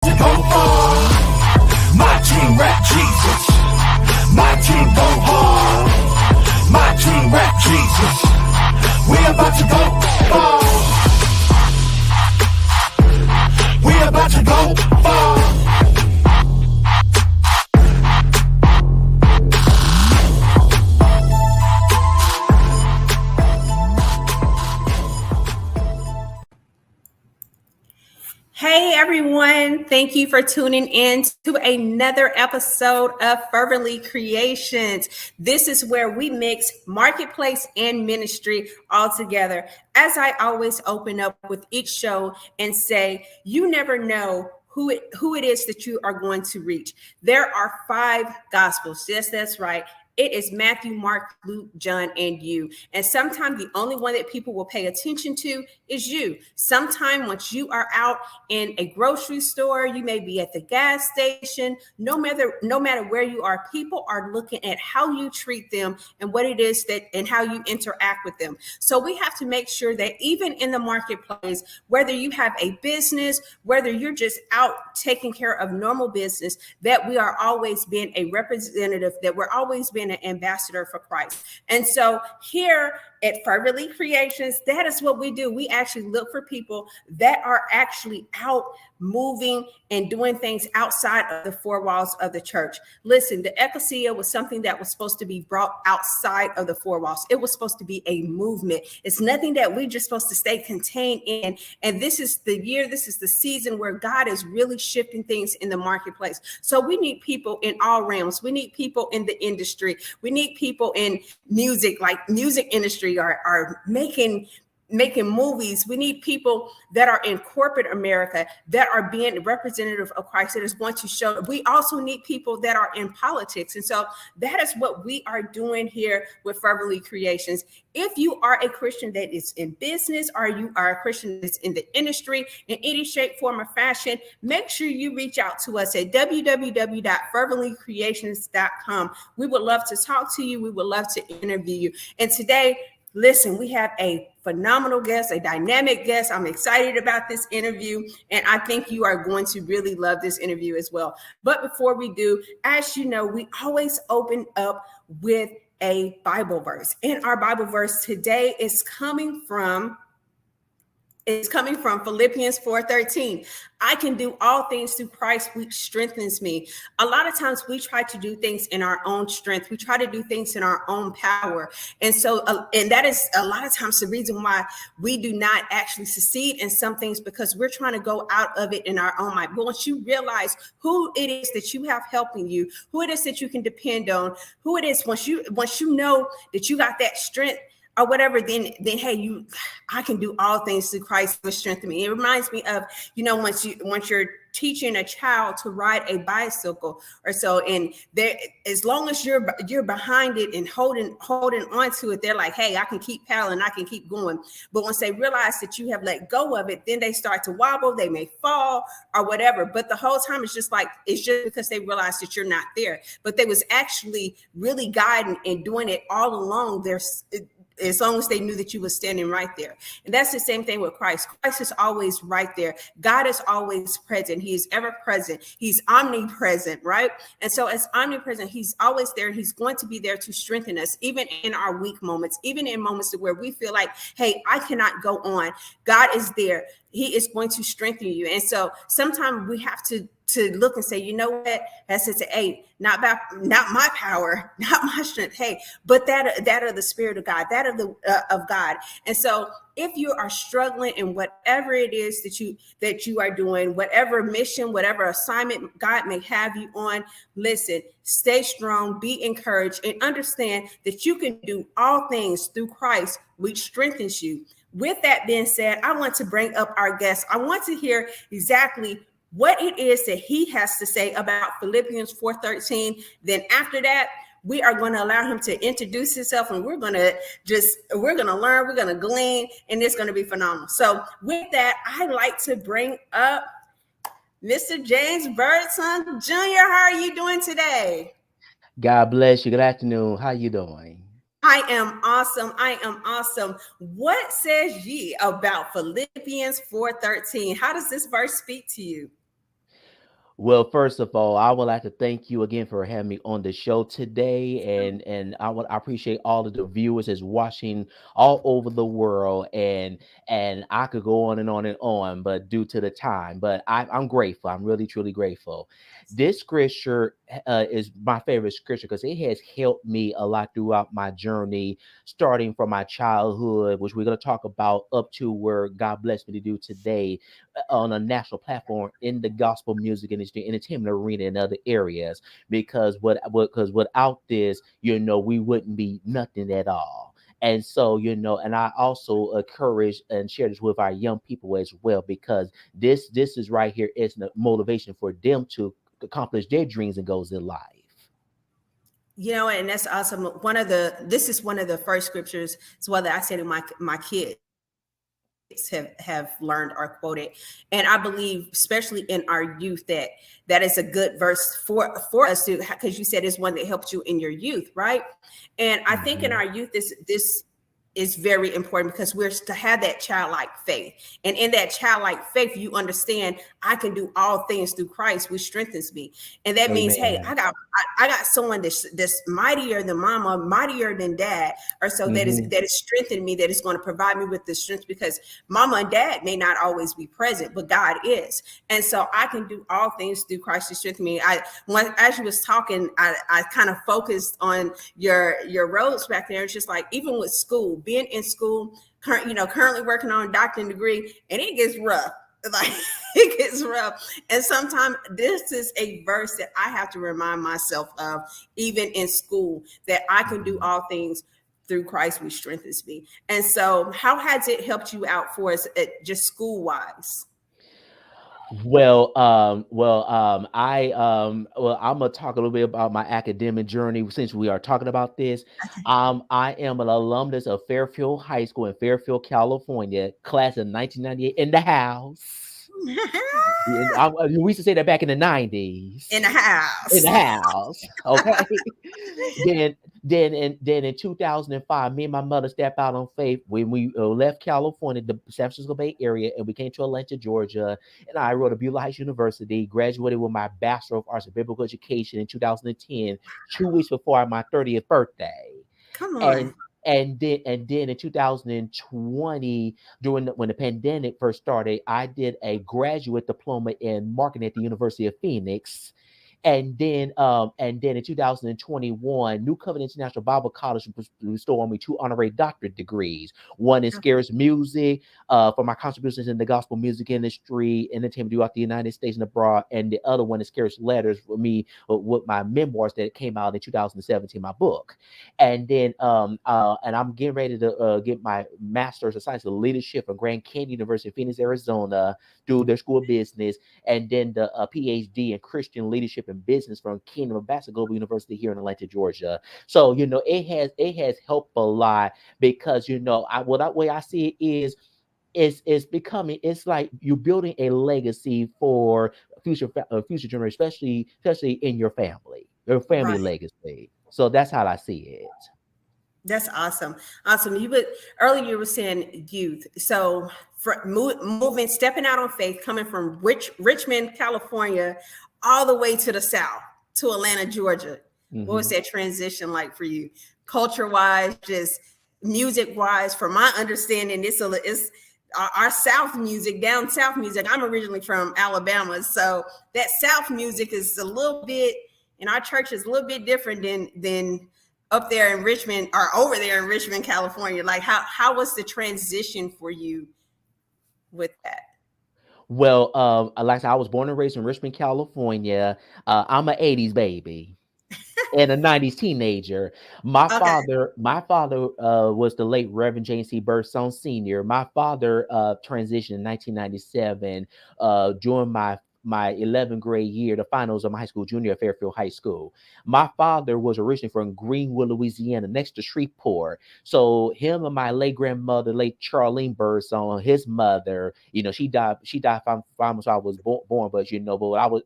to go far. My team rap Jesus. My team go hard. My team rap Jesus. We about to go far. We about to go far. Hey everyone, thank you for tuning in to another episode of Fervently Creations. This is where we mix marketplace and ministry all together. As I always open up with each show and say, you never know who it is that you are going to reach. There are 5 gospels. Yes, that's right. It is Matthew, Mark, Luke, John, and you. And sometimes the only one that people will pay attention to is you. Sometime once you are out in a grocery store, you may be at the gas station, no matter where you are, people are looking at how you treat them and what it is that and how you interact with them. So we have to make sure that even in the marketplace, whether you have a business, whether you're just out taking care of normal business, that we are always being a representative, that we're always being an ambassador for Christ. And so here at Fervently Creations, that is what we do. We actually look for people that are actually out moving and doing things outside of the 4 walls of the church. Listen, the ecclesia was something that was supposed to be brought outside of the 4 walls. It was supposed to be a movement. It's nothing that we're just supposed to stay contained in. And this is the year, this is the season where God is really shifting things in the marketplace. So we need people in all realms. We need people in the industry. We need people in music, like music industry are making movies. We need people that are in corporate America that are being representative of Christ, that is going to show. We also need people that are in politics. And so that is what we are doing here with Fervently Creations. If you are a Christian that is in business, or you are a Christian that's in the industry in any shape, form, or fashion, make sure you reach out to us at www.ferventlycreations.com. We would love to talk to you. We would love to interview you. And today, listen, we have a phenomenal guest, a dynamic guest. I'm excited about this interview, and I think you are going to really love this interview as well. But before we do, as you know, we always open up with a Bible verse. And our Bible verse today is coming from Philippians 4:13. I can do all things through Christ, which strengthens me. A lot of times we try to do things in our own strength. We try to do things in our own power. And so, and that is a lot of times the reason why we do not actually succeed in some things, because we're trying to go out of it in our own mind. But once you realize who it is that you have helping you, who it is that you can depend on, who it is, once you know that you got that strength, or whatever, then hey, I can do all things through Christ which strengthens me. It reminds me of, once you're teaching a child to ride a bicycle or so, and as long as you're behind it and holding on to it, they're like, hey, I can keep paddling, I can keep going. But once they realize that you have let go of it, then they start to wobble, they may fall or whatever. But the whole time it's just because they realize that you're not there, but they was actually really guiding and doing it all along. As long as they knew that you were standing right there. And that's the same thing with Christ. Christ is always right there. God is always present. He is ever present. He's omnipresent, right? And so as omnipresent, he's always there. He's going to be there to strengthen us, even in our weak moments, even in moments where we feel like, hey, I cannot go on. God is there. He is going to strengthen you. And so sometimes we have to look and say, you know what? That's it. Hey, not my power, not my strength. Hey, but that of the Spirit of God, that of God. And so if you are struggling in whatever it is that you are doing, whatever mission, whatever assignment God may have you on, listen, stay strong, be encouraged, and understand that you can do all things through Christ, which strengthens you. With that being said, I want to bring up our guest. I want to hear exactly what it is that he has to say about Philippians 4:13. Then after that, we are going to allow him to introduce himself, and we're going to learn, we're going to glean, and it's going to be phenomenal. So with that, I'd like to bring up Mr. James Birdsong Jr. How are you doing today? God bless you. Good afternoon. How you doing? I am awesome. What says ye about Philippians 4:13? How does this verse speak to you? Well, first of all, I would like to thank you again for having me on the show today, and I appreciate all of the viewers that's watching all over the world, and I could go on and on and on, but due to the time, but I'm grateful. I'm really truly grateful. This scripture is my favorite scripture because it has helped me a lot throughout my journey, starting from my childhood, which we're going to talk about, up to where God blessed me to do today on a national platform in the gospel music industry, entertainment arena, and other areas. Because without this, we wouldn't be nothing at all. And so, and I also encourage and share this with our young people as well, because this is right here is the motivation for them to accomplish their dreams and goals in life. And that's awesome. This is one of the first scriptures as well that I say to my kids have learned or quoted, and I believe especially in our youth that is a good verse for us to, because you said it's one that helped you in your youth, right? And I think in Mhm. our youth this is very important because we're to have that childlike faith, and in that childlike faith you understand I can do all things through Christ which strengthens me. And that means, hey, Amen. I got someone that's mightier than mama, mightier than dad, or so that is Hmm. strengthening me, that is going to provide me with the strength, because mama and dad may not always be present, but God is. And so I can do all things through Christ to strengthen me. As you was talking, I kind of focused on your roads back there. It's just like, even with school, being in school, currently working on a doctorate degree, and it gets rough. Like, it gets rough. And sometimes this is a verse that I have to remind myself of, even in school, that I can do all things through Christ which strengthens me. And so how has it helped you out for us, just school wise? I'm gonna talk a little bit about my academic journey since we are talking about this. I am an alumnus of Fairfield High School in Fairfield, California, class of 1998 in the house. Yeah, we used to say that back in the 90s. In the In house. the house, okay. Then in 2005, me and my mother stepped out on faith when we left California, the San Francisco Bay Area, and we came to Atlanta, Georgia. And I wrote a Beulah Heights University, graduated with my Bachelor of Arts in Biblical Education in 2010, 2 weeks before my 30th birthday. Come on. And and then in 2020, when the pandemic first started, I did a graduate diploma in marketing at the University of Phoenix. And then in 2021, New Covenant International Bible College bestowed on me 2 honorary doctorate degrees. One in scarce music, for my contributions in the gospel music industry, entertainment throughout the United States and abroad, and the other one is scarce letters for me with my memoirs that came out in 2017, my book. And I'm getting ready to get my master's of science in leadership from Grand Canyon University, Phoenix, Arizona, through their school of business, and then the PhD in Christian leadership and business from Kingdom of Bassett Global University here in Atlanta, Georgia. So it has helped a lot because way I see it is it's like you're building a legacy for future generation, especially in your family Right. legacy. So that's how I see it. That's awesome. Awesome. Earlier you were saying youth. So moving, stepping out on faith, coming from Richmond, California, all the way to the South, to Atlanta, Georgia. What was Hmm. that transition like for you? Culture wise, just music wise, from my understanding, it's our South music, down South music. I'm originally from Alabama. So that South music is a little bit, in our church, is a little bit different than up there in Richmond, or over there in Richmond, California. Like, how was the transition for you with that? Well, like I said, I was born and raised in Richmond, California. I'm an '80s baby and a '90s teenager. Okay. My father was the late Reverend James C. Birdsong Sr. My father transitioned in 1997 during my 11th grade year, the finals of my high school junior at Fairfield High School. My father was originally from Greenwood, Louisiana, next to Shreveport. So him and my late grandmother, late Charlene Birdsong, his mother, she died five months I was born, but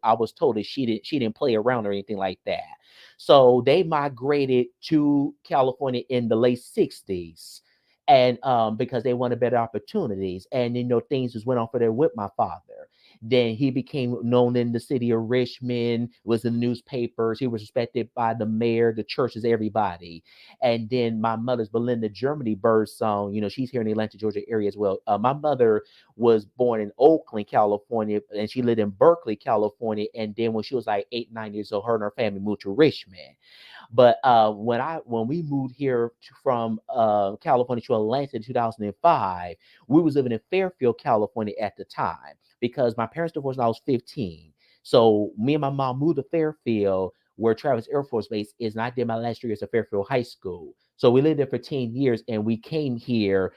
I was told that she didn't play around or anything like that. So they migrated to California in the late 60s. And because they wanted better opportunities, and things just went on for there with my father. Then he became known in the city of Richmond, was in the newspapers. He was respected by the mayor, the churches, everybody. And then my mother's Belinda Germany Birdsong, she's here in the Atlanta, Georgia area as well. My mother was born in Oakland, California, and she lived in Berkeley, California. And then when she was like 8, 9 years old, her and her family moved to Richmond. But when we moved here from California to Atlanta in 2005, we was living in Fairfield, California at the time because my parents divorced when I was 15. So me and my mom moved to Fairfield, where Travis Air Force Base is, and I did my last 3 years at Fairfield High School. So we lived there for 10 years, and we came here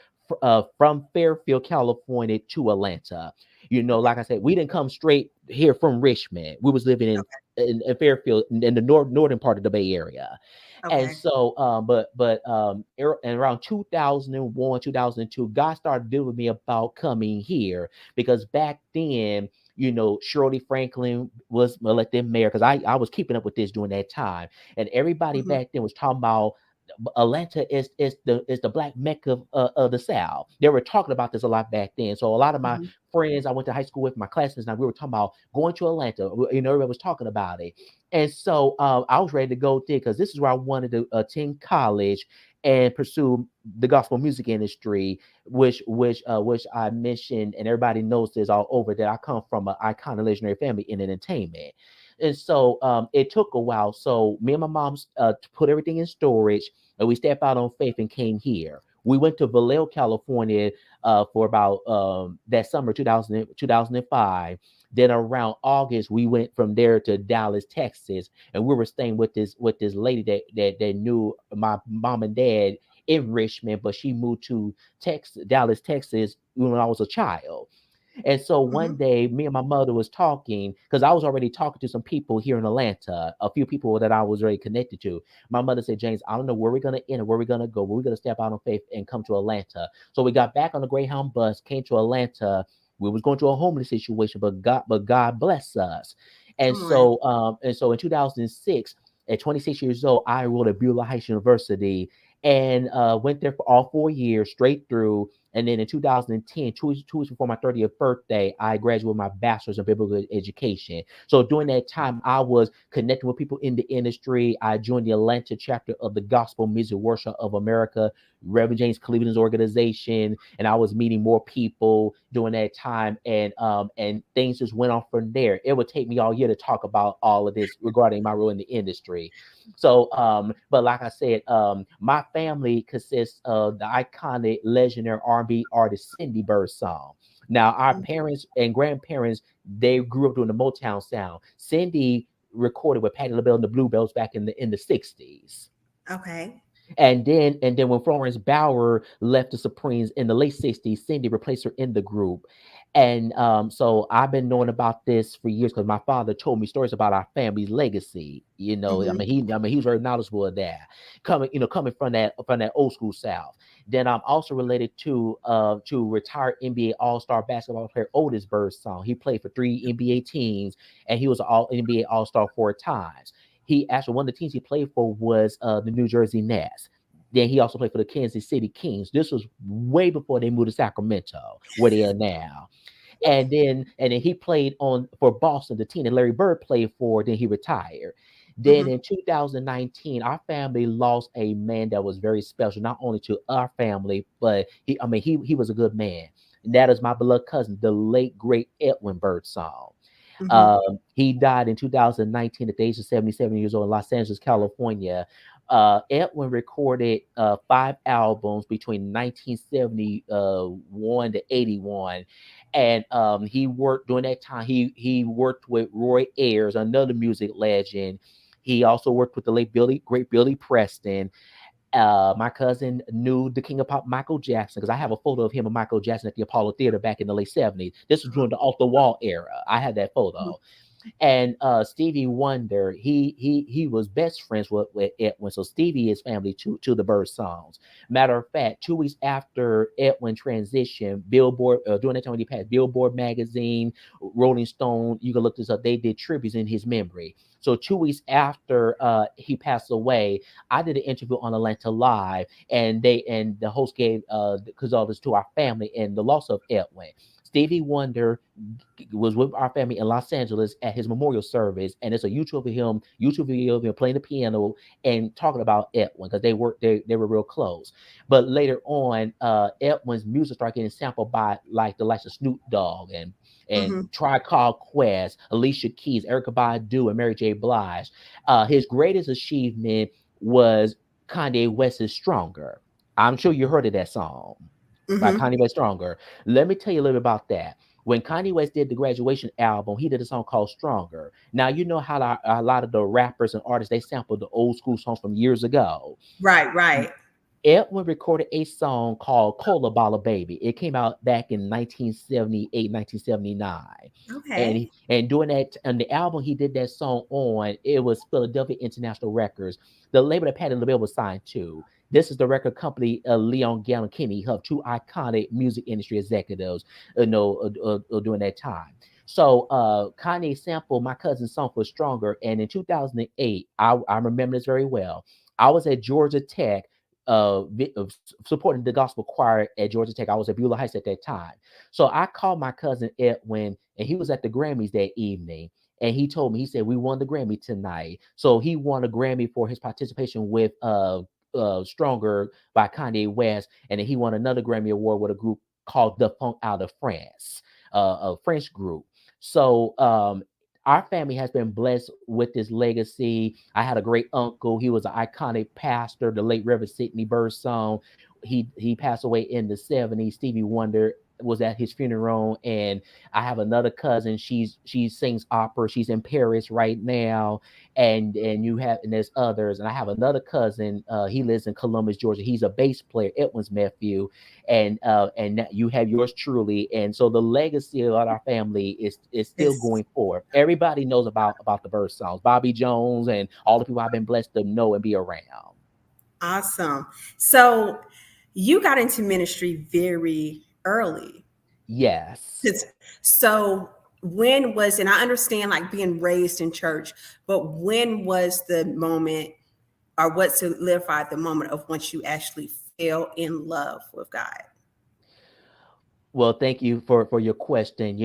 from Fairfield, California to Atlanta. Like I said, we didn't come straight here from Richmond. We was living in Fairfield, in the northern part of the Bay Area. And Okay. so, and around 2001, 2002, God started dealing with me about coming here because back then, Shirley Franklin was elected mayor because I was keeping up with this during that time. And everybody Mhm. back then was talking about Atlanta is the black mecca of the South. They were talking about this a lot back then. So a lot of my Mhm. friends I went to high school with, my classmates, now we were talking about going to Atlanta. Everybody was talking about it. And so I was ready to go there because this is where I wanted to attend college and pursue the gospel music industry, which I mentioned, and everybody knows this all over, that I come from an iconic legendary family in entertainment. And so it took a while. So me and my mom put everything in storage, and we stepped out on faith and came here. We went to Vallejo, California for about that summer, 2005. Then around August, we went from there to Dallas, Texas, and we were staying with this lady that knew my mom and dad in Richmond, but she moved to Dallas, Texas when I was a child. And so one Mhm. day, me and my mother was talking because I was already talking to some people here in Atlanta, a few people that I was already connected to. My mother said, James, I don't know where we're going to enter, where we're going to go, but we're going to step out on faith and come to Atlanta. So we got back on the Greyhound bus, came to Atlanta. We was going through a homeless situation, but God bless us. Come on. And so in 2006, at 26 years old, I enrolled at Beulah Heights University and went there for all 4 years straight through. And then in 2010, two weeks before my 30th birthday, I graduated with my bachelor's in biblical education. So during that time, I was connecting with people in the industry. I joined the Atlanta chapter of the Gospel Music Worship of America, Reverend James Cleveland's organization, and I was meeting more people during that time, and things just went on from there. It would take me all year to talk about all of this regarding my role in the industry. So, but like I said, my family consists of the iconic, legendary R&B artist Cindy Birdsong. Now, our Mhm. parents and grandparents, they grew up doing the Motown sound. Cindy recorded with Patti LaBelle and the Bluebells back in the 60s. Okay. And then when Florence Bauer left the Supremes in the late 60s, Cindy replaced her in the group. And so I've been knowing about this for years because my father told me stories about our family's legacy. Mhm. He was very knowledgeable of that, coming from that old school South. Then I'm also related to retired NBA All-Star basketball player Otis Birdsong. He played for 3 NBA teams, and he was an All NBA All-Star 4 times. He actually, one of the teams he played for was the New Jersey Nets. Then he also played for the Kansas City Kings. This was way before they moved to Sacramento, where they are now. And then he played on for Boston, the team that Larry Bird played for. Then he retired. Then Mhm. in 2019, our family lost a man that was very special, not only to our family, but he was a good man. And that is my beloved cousin, the late great Edwin Birdsong. Mhm. He died in 2019 at the age of 77 years old in Los Angeles, California. Edwin recorded 5 albums between 1971 to 81. And he worked during that time. He worked with Roy Ayers, another music legend. He also worked with the late great Billy Preston. My cousin knew the king of pop, Michael Jackson, because I have a photo of him and Michael Jackson at the Apollo Theater back in the late 70s. This was during the off the wall era. I had that Mhm. photo. And Stevie Wonder, he was best friends with Edwin. So Stevie is family to the Bird songs. Matter of fact, 2 weeks after Edwin transitioned, Billboard during that time when he passed, Billboard magazine, Rolling Stone, you can look this up. They did tributes in his memory. So 2 weeks after he passed away, I did an interview on Atlanta Live, and the host gave because all this to our family and the loss of Edwin. Stevie Wonder was with our family in Los Angeles at his memorial service, and it's a YouTube video of him playing the piano and talking about Edwin because they were real close. But later on, Edwin's music started getting sampled by like the likes of Snoop Dogg and Mhm. Tribe Called Quest, Alicia Keys, Erykah Badu, and Mary J. Blige. His greatest achievement was Kanye West's "Stronger." I'm sure you heard of that song by Mhm. Kanye West, "Stronger." Let me tell you a little bit about that. When Kanye West did the Graduation album, he did a song called "Stronger." Now you know how a lot of the rappers and artists they sampled the old school songs from years ago. Right, right. Edwin recorded a song called Cola Balla Baby. It came out back in 1978, 1979. Okay. And doing that on the album he did that song on, it was Philadelphia International Records. The label that Patti LaBelle was signed to. This is the record company Leon Gale and Kenny Huff, two iconic music industry executives, during that time. So Kanye sampled my cousin's song for Stronger. And in 2008, I remember this very well. I was at Georgia Tech supporting the gospel choir at Georgia Tech. I was at Beulah Heights at that time. So I called my cousin Edwin, and he was at the Grammys that evening. And he told me, he said, we won the Grammy tonight. So he won a Grammy for his participation with Stronger by Kanye West. And then he won another Grammy Award with a group called The Funk out of France, a French group. So our family has been blessed with this legacy. I had a great uncle. He was an iconic pastor, the late Reverend Sidney Birdsong. He passed away in the 70s. Stevie Wonder was at his funeral. And I have another cousin. She sings opera. She's in Paris right now. And there's others. And I have another cousin. He lives in Columbus, Georgia. He's a bass player, Edwin's nephew. And you have yours truly. And so the legacy of our family is still It's going forward. Everybody knows about the bird songs, Bobby Jones, and all the people I've been blessed to know and be around. awesome. So you got into ministry very early. Yes. 'Cause- So when was, and I understand like being raised in church, but when was the moment or what solidified the moment of once you actually fell in love with God? Well, thank you for your question.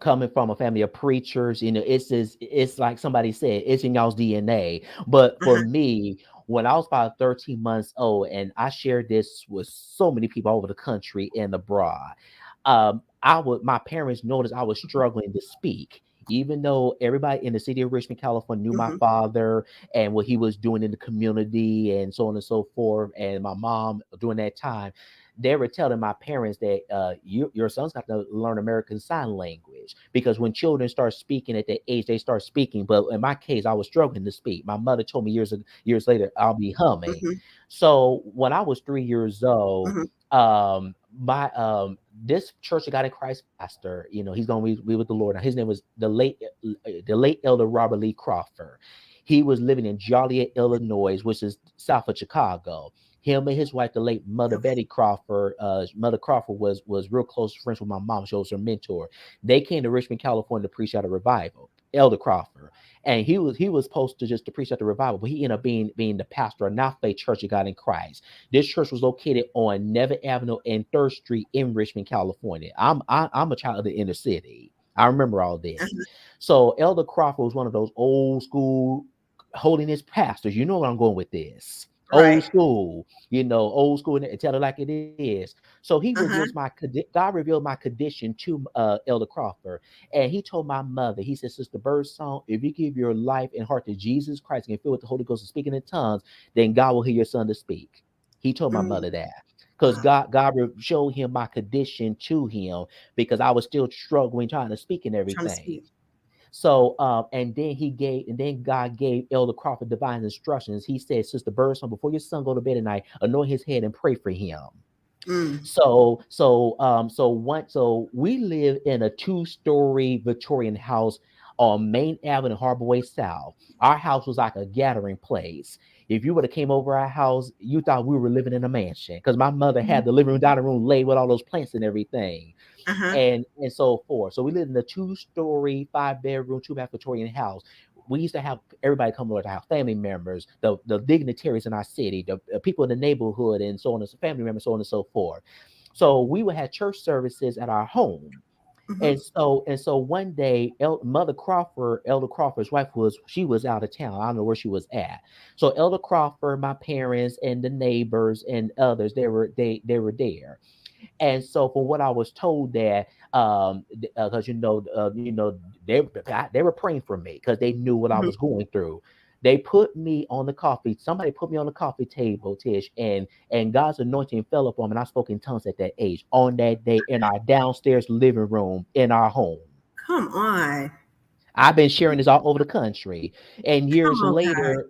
Coming from a family of preachers, it's like somebody said, it's in y'all's DNA. But for Uh-huh. me, when I was about 13 months old, and I shared this with so many people all over the country and abroad, my parents noticed I was struggling to speak. Even though everybody in the city of Richmond, California knew my Hmm. father and what he was doing in the community and so on and so forth, and my mom during that time, they were telling my parents that your son's got to learn American Sign Language because when children start speaking at that age, they start speaking. But in my case, I was struggling to speak. My mother told me years later I'll be humming. Hmm. So when I was 3 years old, Hmm. my this Church of God in Christ pastor, he's going to be with the Lord. Now, his name was the late Elder Robert Lee Crawford. He was living in Joliet, Illinois, which is south of Chicago. Him and his wife, the late Mother Okay. Betty Crawford, Mother Crawford was real close friends with my mom. She was her mentor. They came to Richmond, California to preach at a revival. Elder Crawford, and he was supposed to just to preach at the revival, but he ended up being the pastor of Now Faith Church of God in Christ. This church was located on Neville Avenue and 3rd Street in Richmond, California. I'm a child of the inner city. I remember all this. Uh-huh. So Elder Crawford was one of those old school holiness pastors. You know where I'm going with this. Right. Old school, and tell it like it is. So Uh-huh. God revealed my condition to Elder Crawford, and he told my mother, he said, Sister Birdsong, if you give your life and heart to Jesus Christ and fill with the Holy Ghost and speaking in tongues, then God will hear your son to speak. He told my Mm. mother that because Wow. God showed him my condition to him because I was still struggling trying to speak and Trying to everything. speak. So, and then God gave Elder Crawford divine instructions. He said, Sister Birdsong, before your son go to bed at night, anoint his head and pray for him. Mm. So we live in a 2-story Victorian house on Main Avenue, Harbor Way South. Our house was like a gathering place. If you would have came over our house, you thought we were living in a mansion because my mother Mhm. had the living room, dining room laid with all those plants and everything Uh-huh. and so forth. So we lived in a 2-story, 5-bedroom, 2-bath Victorian house. We used to have everybody come over to our family members, the dignitaries in our city, the people in the neighborhood, and so on and so family members, so on and so forth. So we would have church services at our home. Mhm. And so one day, Mother Crawford, Elder Crawford's wife, she was out of town. I don't know where she was at. So Elder Crawford, my parents, and the neighbors and others, they were there. And so from what I was told that, because they were praying for me because they knew what I Mhm. was going through. They put me on the coffee. Somebody put me on the coffee table, Tish, and God's anointing fell upon me. And I spoke in tongues at that age on that day in our downstairs living room in our home. Come on. I've been sharing this all over the country. And Come on, God.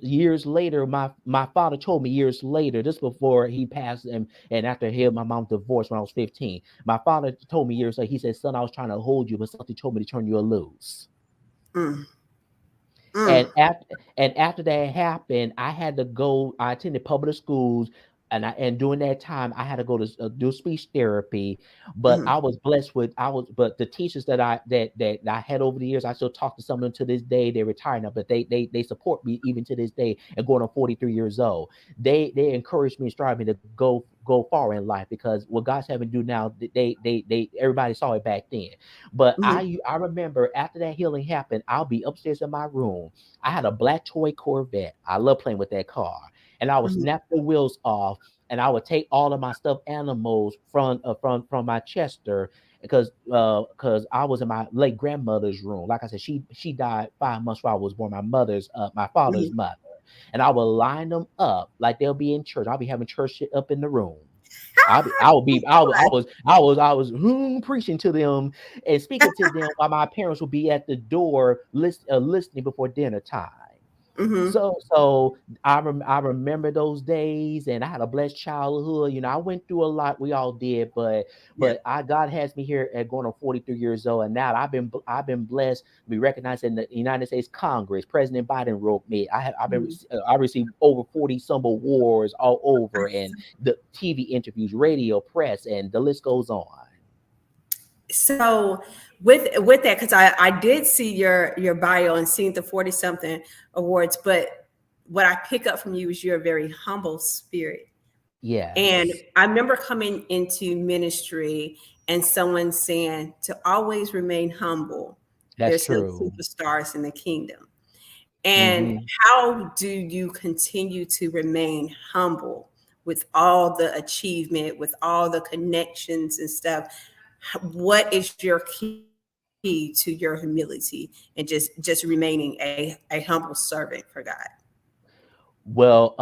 years later, my father told me years later, this before he passed and after he and my mom divorced when I was 15. My father told me years later, he said, son, I was trying to hold you, but something told me to turn you loose. Mm, mm, And after that happened, I had to go. I attended public schools, and during that time, I had to go to do speech therapy. But mhm, I was blessed with but the teachers that I had over the years, I still talk to some of them to this day. They're retired now, but they support me even to this day. And going on 43 years old, they encouraged me and started me to go far in life because what God's having to do now, they everybody saw it back then. But mhm, I remember after that healing happened, I'll be upstairs in my room. I had a black toy Corvette. I love playing with that car. And I would mhm, snap the wheels off, and I would take all of my stuffed animals from my Chester because I was in my late grandmother's room. Like I said, she died 5 months before I was born. My father's mhm. mother. And I would line them up like they'll be in church. I'll be having church shit up in the room. I would be I was preaching to them and speaking to them while my parents would be at the door listening before dinner time. Mhm. So I remember those days, and I had a blessed childhood. I went through a lot. We all did, but Yeah. God has me here at going on 43 years old, and now I've been blessed to be recognized in the United States Congress. President Biden wrote me. Mhm. I received over 40 some awards all over, and the TV interviews, radio, press, and the list goes on. So with that, because I did see your bio and seen the 40 something awards, but what I pick up from you is you're a very humble spirit. And Yes, I remember coming into ministry and someone saying to always remain humble. that's There's no true. superstars in the kingdom. And Hmm. how do you continue to remain humble with all the achievement, with all the connections and stuff? What is your key to your humility and just remaining a humble servant for God? Well,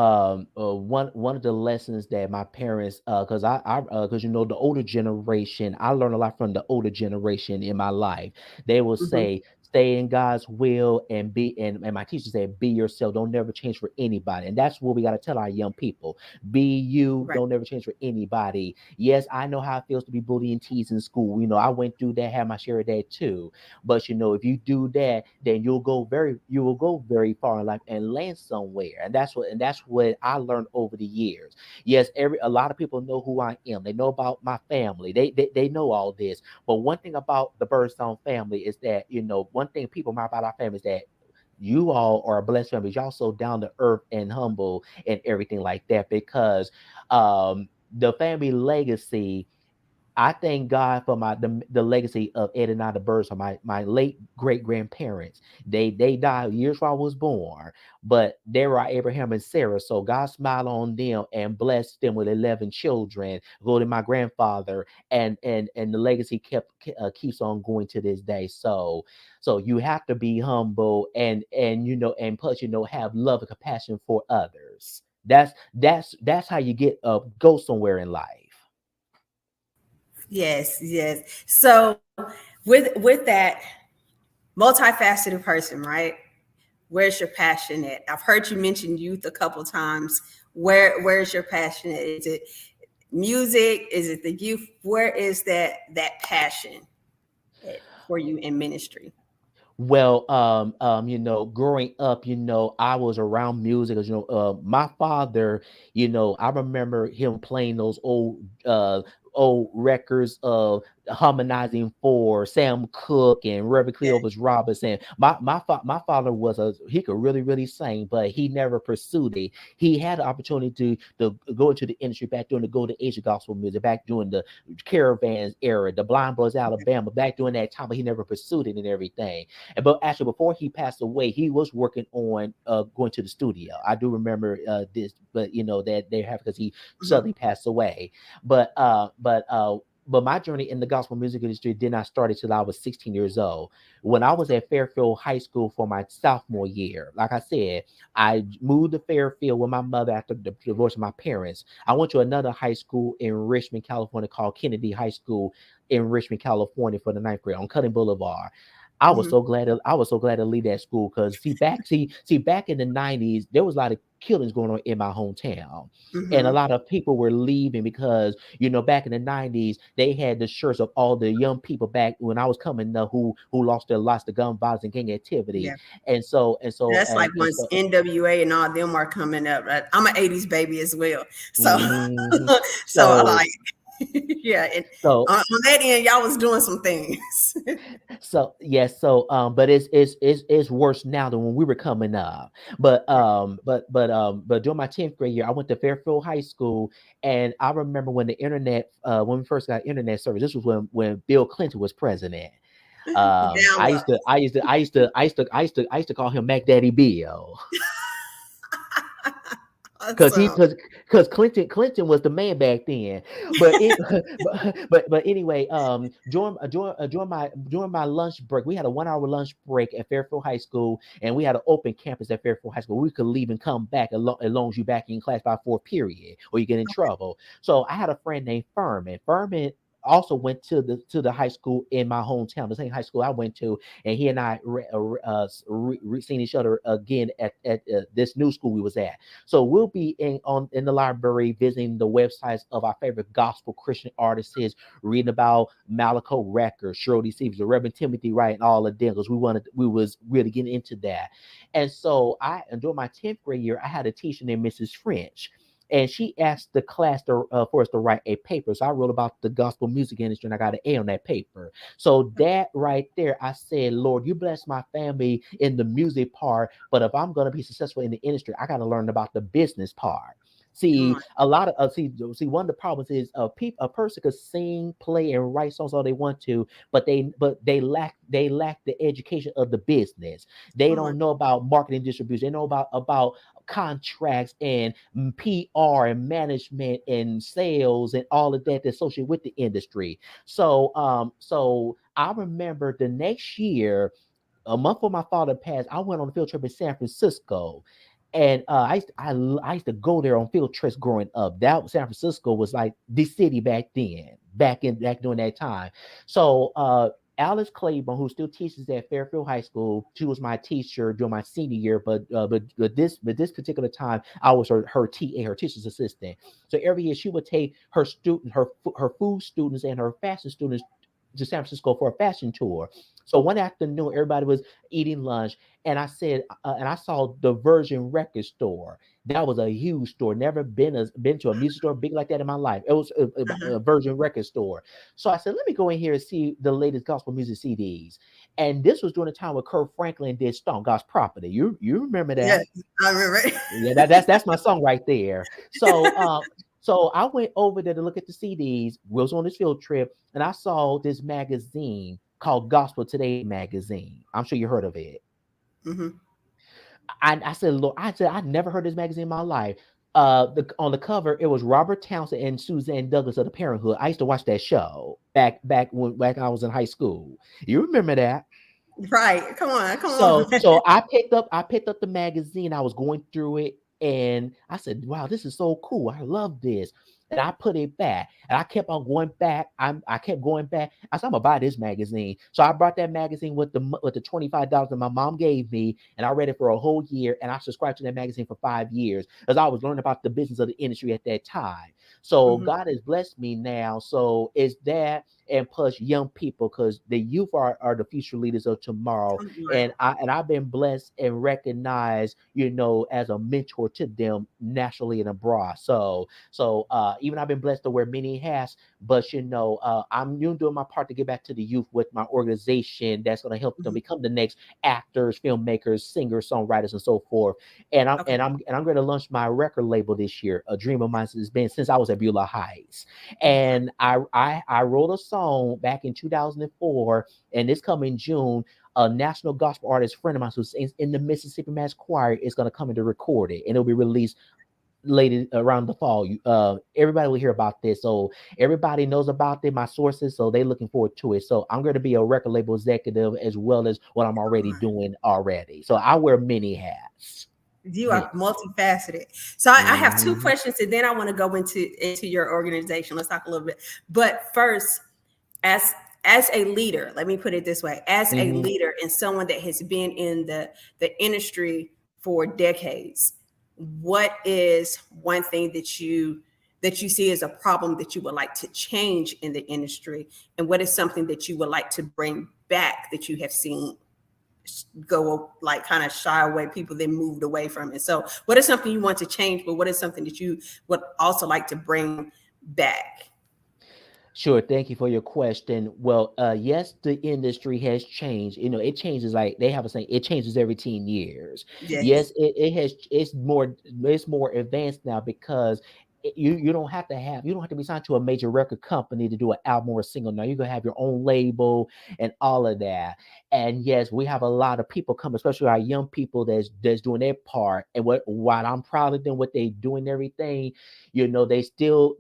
one of the lessons that my parents, because the older generation, I learned a lot from the older generation in my life. They will Mhm. say, "Stay in God's will and and my teacher said, be yourself. Don't never change for anybody." And that's what we got to tell our young people: be you. Right. Don't never change for anybody. Yes, I know how it feels to be bullied and teased in school. I went through that, had my share of that too. But if you do that, then you will go very far in life and land somewhere. And that's what I learned over the years. Yes, a lot of people know who I am. They know about my family. They know all this. But one thing about the Birdsong family is that, one thing people admire about our family is that you all are a blessed family. Y'all so down to earth and humble and everything like that because the family legacy, I thank God for the legacy of Ed and I the Birds, for my late great grandparents. They died years before I was born, but they were Abraham and Sarah. So God smiled on them and blessed them with 11 children, including my grandfather, and the legacy keeps on going to this day. So you have to be humble and plus have love and compassion for others. That's how you go somewhere in life. Yes, yes. So with that multifaceted person, right? Where's your passion at? I've heard you mention youth a couple times. Where's your passion at? Is it music? Is it the youth? Where is that passion at for you in ministry? Well, growing up, I was around music. 'Cause, my father, I remember him playing those old records of harmonizing for Sam Cooke and Reverend Yeah. Cleopas Robinson. My father he could really sing, but he never pursued it. He had the opportunity to go into the industry back during the golden age of gospel music, back during the Caravans era, the Blind Boys Alabama, back during that time, but he never pursued it and everything. But actually, before he passed away, he was working on going to the studio. I do remember this, but that they have, because he Mhm. suddenly passed away. But my journey in the gospel music industry did not start until I was 16 years old. When I was at Fairfield High School for my sophomore year, like I said, I moved to Fairfield with my mother after the divorce of my parents. I went to another high school in Richmond, California called Kennedy High School in Richmond, California for the ninth grade on Cutting Boulevard. I was Mhm. so glad to leave that school, because back in the 90s, there was a lot of killings going on in my hometown. And a Mhm. lot of people were leaving because, back in the 90s, they had the shirts of all the young people back when I was coming up who lost their lives to gun violence and gang activity. Yeah. And so and so That's like and once so NWA and all them are coming up. Right? I'm an 80s baby as well. So mhm. so I so like yeah, and so on that end, y'all was doing some things. So yes, but it's worse now than when we were coming up. But during my 10th grade year, I went to Fairfield High School, and I remember when the internet, when we first got internet service. This was when Bill Clinton was president. I Download. used to, I used to, I used to, I used to, I used to, I used to call him Mac Daddy Bill. Because he Awesome. because Clinton was the man back then. But it but anyway, during my lunch break, we had a 1 hour lunch break at Fairfield High School, and we had an open campus at Fairfield High School. We could leave and come back as long as you back in class by fourth period, or you get in trouble. So I had a friend named Furman. Furman also went to the high school in my hometown, the same high school I went to, and he and I seen each other again at this new school we was at. So we'll be in the library visiting the websites of our favorite gospel Christian artists, reading about Malachi Records, Shirley Stevens, the Reverend Timothy Wright, and all of them, because we was really getting into that. And so during my 10th grade year, I had a teacher named Mrs. French. And she asked the class for us to write a paper. So I wrote about the gospel music industry, and I got an A on that paper. So that right there, I said, Lord, you bless my family in the music part, but if I'm going to be successful in the industry, I got to learn about the business part. Come See, on. a lot of one of the problems is a person could sing, play, and write songs all they want to, but they lack the education of the business. They Come on. don't know about marketing, distribution. They know about contracts and PR and management and sales and all of that that's associated with the industry. So I remember the next year, a month before my father passed, I went on a field trip in San Francisco. And I used to go there on field trips growing up. That San Francisco was like the city back then, back during that time. So Alice Claiborne, who still teaches at Fairfield High School, she was my teacher during my senior year. But this particular time, I was her TA, her teacher's assistant. So every year she would take her food students and her fashion students to San Francisco for a fashion tour. So one afternoon, everybody was eating lunch, and I saw the Virgin Record Store. That was a huge store. Never been to a music store big like that in my life. It was Uh-huh. a Virgin Record Store. So I said, let me go in here and see the latest gospel music CDs. And this was during the time when Kirk Franklin did "Stone God's Property." You remember Yeah, that? I remember. Yeah, that's my song right there. So I went over there to look at the CDs. We was on this field trip, and I saw this magazine called Gospel Today magazine. I'm sure you heard of it. Hmm. I said, Lord, I never heard this magazine in my life. On the cover, it was Robert Townsend and Suzanne Douglas of the Parenthood. I used to watch that show back I was in high school. You remember that? Right. Come on. Come So on. so I picked up the magazine. I was going through it, and I said, "Wow, this is so cool. I love this." And I put it back, and I kept on going back. I kept going back. I said, "I'm gonna buy this magazine." So I brought that magazine with the $25 that my mom gave me, and I read it for a whole year. And I subscribed to that magazine for 5 years, because I was learning about the business of the industry at that time. So Hmm. God has blessed me now. So is that. and plus young people, because the youth are the future leaders of tomorrow. Come on. And I've been blessed and recognized, as a mentor to them nationally and abroad. So even I've been blessed to wear many hats, but I'm doing my part to get back to the youth with my organization that's going to help them Mhm. become the next actors, filmmakers, singers, songwriters, and so forth. Okay. And I'm going to launch my record label this year. A dream of mine has been since I was at Beulah Heights. Okay. And I wrote a song back in 2004, and this coming June, a national gospel artist friend of mine who's in the Mississippi Mass Choir is going to come in to record it, and it'll be released later around the fall. Everybody will hear about this, so everybody knows about it, my sources, so they looking forward to it. So I'm going to be a record label executive as well as what I'm already doing already. So I wear many hats. You Many. are multifaceted. So I have two Mhm. questions, and then I want to go into your organization. Let's talk a little bit. But first, as as a leader, let me put it this way: as a Mhm. leader and someone that has been in the industry for decades, what is one thing that you see as a problem that you would like to change in the industry, and what is something that you would like to bring back that you have seen go like kind of shy away, people then moved away from it? So what is something you want to change, but what is something that you would also like to bring back? Sure. Thank you for your question. Well, yes, the industry has changed. It changes, like they have a saying, it changes every 10 years. Yes. Yes, it's more advanced now because you don't have to be signed to a major record company to do an album or a single. Now you can have your own label and all of that. And yes, we have a lot of people come, especially our young people that's doing their part. And while I'm proud of them, what they do and everything, they still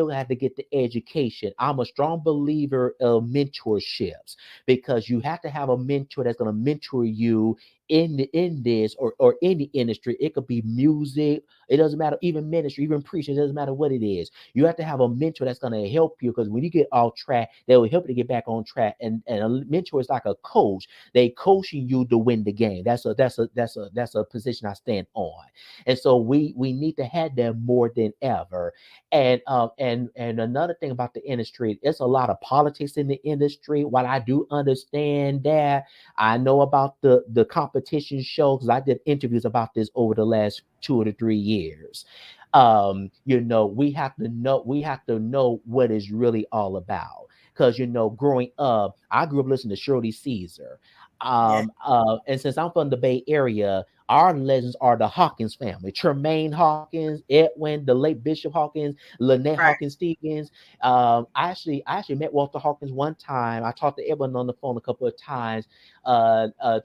have to get the education. I'm a strong believer of mentorships, because you have to have a mentor that's going to mentor you in this, or in the industry. It could be music, it doesn't matter, even ministry, even preaching, it doesn't matter what it is. You have to have a mentor that's going to help you, because when you get off track, they will help you to get back on track. And a mentor is like a coach. They coaching you to win the game. That's a position I stand on. And so we need to have that more than ever. And another thing about the industry, it's a lot of politics in the industry. While I do understand that, I know about the competition show, because I did interviews about this over the last 2 to 3 years. We have to know what it's really all about. Because growing up, I grew up listening to Shirley Caesar. Yeah. And since I'm from the Bay Area, our legends are the Hawkins family: Tremaine Hawkins, Edwin, the late Bishop Hawkins, Lynette Right. Hawkins Stevens. I actually met Walter Hawkins one time. I talked to Edwin on the phone a couple of times.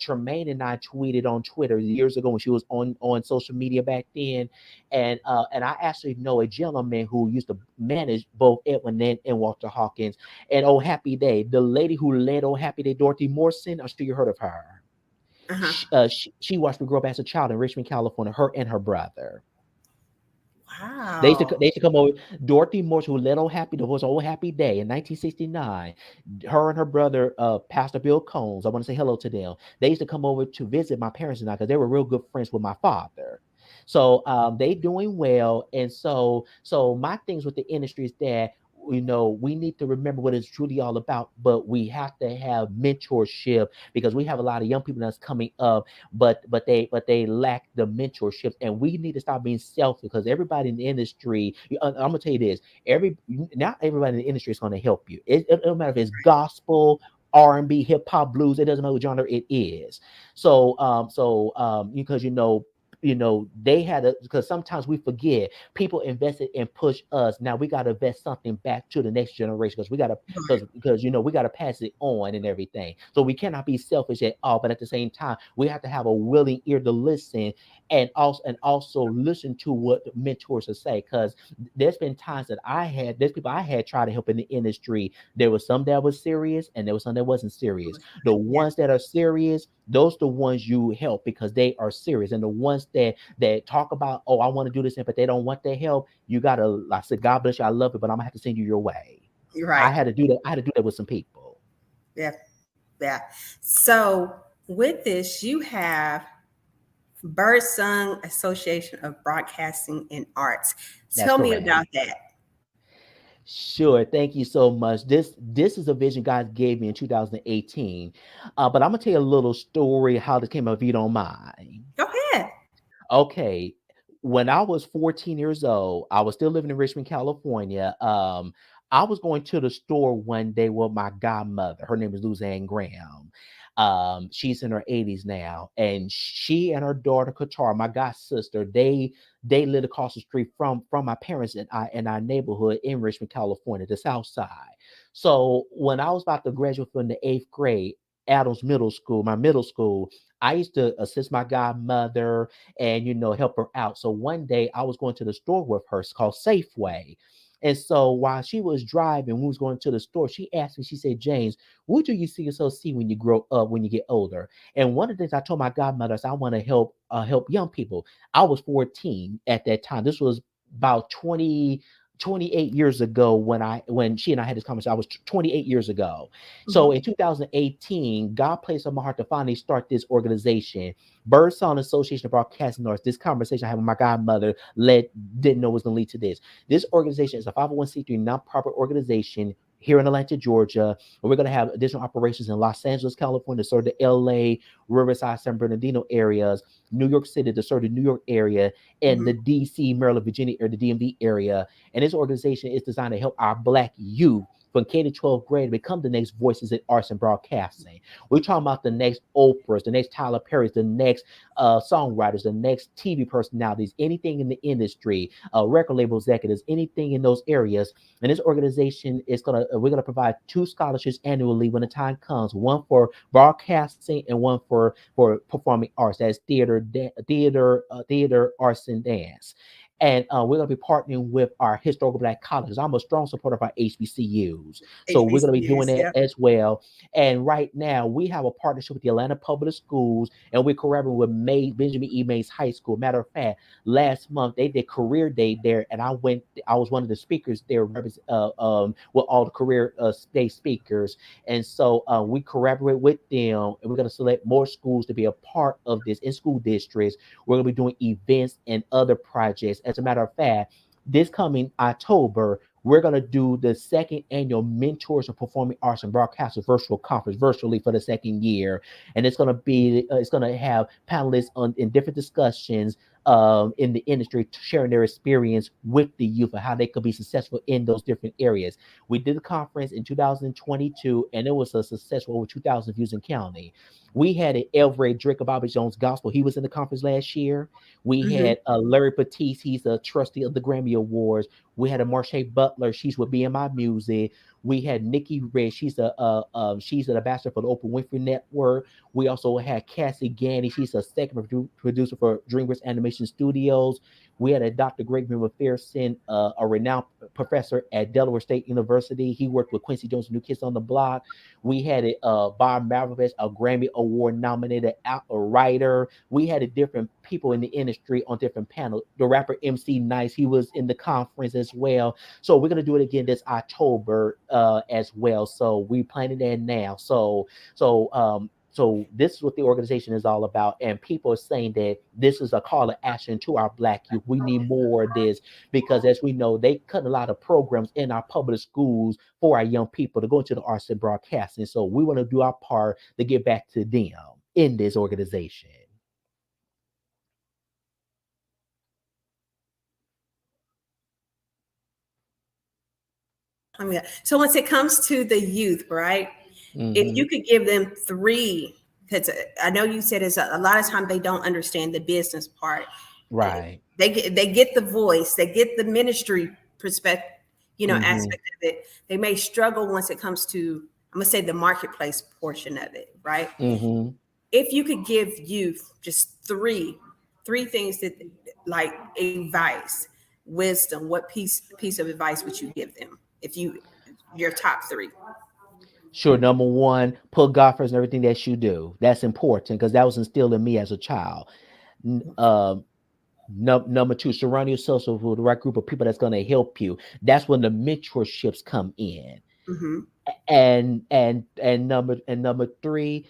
Tremaine and I tweeted on Twitter years ago when she was on social media back then. And I actually know a gentleman who used to manage both Edwin and Walter Hawkins. And Oh Happy Day, the lady who led Oh Happy Day, Dorothy Morrison, I'm sure you heard of her. Uh-huh. She watched me grow up as a child in Richmond, California. Her and her brother. They Wow. used to come over. Dorothy Morse, who led Old Happy Day in 1969. Her and her brother, Pastor Bill Combs. I want to say hello to them. They used to come over to visit my parents and I, because they were real good friends with my father. So they doing well. And so my things with the industry is that we need to remember what it's truly all about, but we have to have mentorship, because we have a lot of young people that's coming up, but they lack the mentorship. And we need to stop being selfish, because everybody in the industry, I'm gonna tell you this: not everybody in the industry is going to help you. It doesn't matter if it's gospel, R&B, hip hop, blues. It doesn't matter what genre it is. Because they had a, because sometimes we forget people invested and push us. Now we got to invest something back to the next generation, because we got to, because we got to pass it on and everything. So we cannot be selfish at all, but at the same time we have to have a willing ear to listen, and also listen to what the mentors will say. Because there's been times that there's people I had tried to help in the industry. There was some that was serious, and there was some that wasn't serious. The Yeah. ones that are serious, those the ones you help, because they are serious. And the ones that talk about, oh, I want to do this, but they don't want their help, you gotta, like I said, God bless you, I love it, but I'm gonna have to send you your way. You're I right. had to do that. I had to do that with some people. Yeah. Yeah. So with this, you have Birdsong Association of Broadcasting and Arts. That's Tell me correct. about that. Sure. Thank you so much. This is a vision God gave me in 2018. But I'm gonna tell you a little story how this came up if you don't mind. Go ahead. Okay. When I was 14 years old, I was still living in Richmond, California. I was going to the store one day with my godmother. Her name is Luzanne Graham. She's in her 80s now, and she and her daughter Qatar, my god sister, they lived across the street from my parents and I in our neighborhood in Richmond, California, the South Side. So when I was about to graduate from the 8th grade, Adams Middle School, my middle school, I used to assist my godmother and help her out. So one day I was going to the store with her. It's called Safeway. And so while she was driving, we was going to the store. She asked me, she said, James, what do you see yourself see when you grow up, when you get older? And one of the things I told my godmother is I want to help young people. I was 14 at that time. This was about 28 years ago when she and I had this conversation. I was 28 years ago. So Mhm. in 2018, God placed on my heart to finally start this organization, Birdsong Association of Broadcasting Artists. This conversation I had with my godmother didn't know was going to lead to this. This organization is a 501c3 nonprofit organization here in Atlanta, Georgia. And we're going to have additional operations in Los Angeles, California, sort of the LA, Riverside, San Bernardino areas, New York City, the sort of New York area, and the Mhm. DC, Maryland, Virginia, or the DMV area. And this organization is designed to help our Black youth from K to 12th grade to become the next voices in arts and broadcasting. We're talking about the next Oprahs, the next Tyler Perry's, the next songwriters, the next TV personalities, anything in the industry, record label executives, anything in those areas. And this organization is we're gonna provide 2 scholarships annually when the time comes, one for broadcasting and one for performing arts. That's theater, arts, and dance. And we're going to be partnering with our historical Black colleges. I'm a strong supporter of our HBCUs. So we're going to be doing HBCUs. that Yep. as well. And right now, we have a partnership with the Atlanta Public Schools, and we're collaborating with Benjamin E. Mays High School. Matter of fact, last month they did career day there, and I was one of the speakers there with all the career day speakers. And so we collaborate with them, and we're going to select more schools to be a part of this in school districts. We're going to be doing events and other projects. As a matter of fact, this coming October, we're going to do the second annual Mentors of Performing Arts and Broadcasters virtual conference virtually for the second year. And it's going to have panelists in different discussions in the industry sharing their experience with the youth and how they could be successful in those different areas. We did the conference in 2022, and it was a successful over 2,000 views in county. We had an Everett Drake Bobby Jones Gospel. He was in the conference last year. We Mhm. had Larry Patisse. He's a trustee of the Grammy Awards. We had a Marsha Butler. She's with BMI Music. We had Nikki Rich. She's an ambassador for the Oprah Winfrey Network. We also had Cassie Gandy. She's a second producer for DreamWorks Animation Studios. We had a Dr. Greg McPherson, a renowned professor at Delaware State University. He worked with Quincy Jones, New Kids on the Block. We had Bob Maravich, a Grammy Award nominated writer. We had a different people in the industry on different panels. The rapper MC Nice, he was in the conference as well. So we're gonna do it again this October as well. So we planning that now. So this is what the organization is all about. And people are saying that this is a call to action to our Black youth. We need more of this because, as we know, they cut a lot of programs in our public schools for our young people to go into the arts and broadcasting. So we want to do our part to get back to them in this organization. So once it comes to the youth, right? If Mm-hmm. you could give them three, because I know you said it's a lot of time they don't understand the business part. Right. They get the voice, they get the ministry perspective, Mm-hmm. aspect of it. They may struggle once it comes to, I'm gonna say, the marketplace portion of it, right? Mm-hmm. If you could give youth just three things that, like, advice, wisdom, what piece of advice would you give them if your top three? Sure. Number one, put God first in everything that you do. That's important because that was instilled in me as a child. N- Um, Number two, surround yourself with the right group of people that's going to help you. That's when the mentorships come in. Mm-hmm. And number three,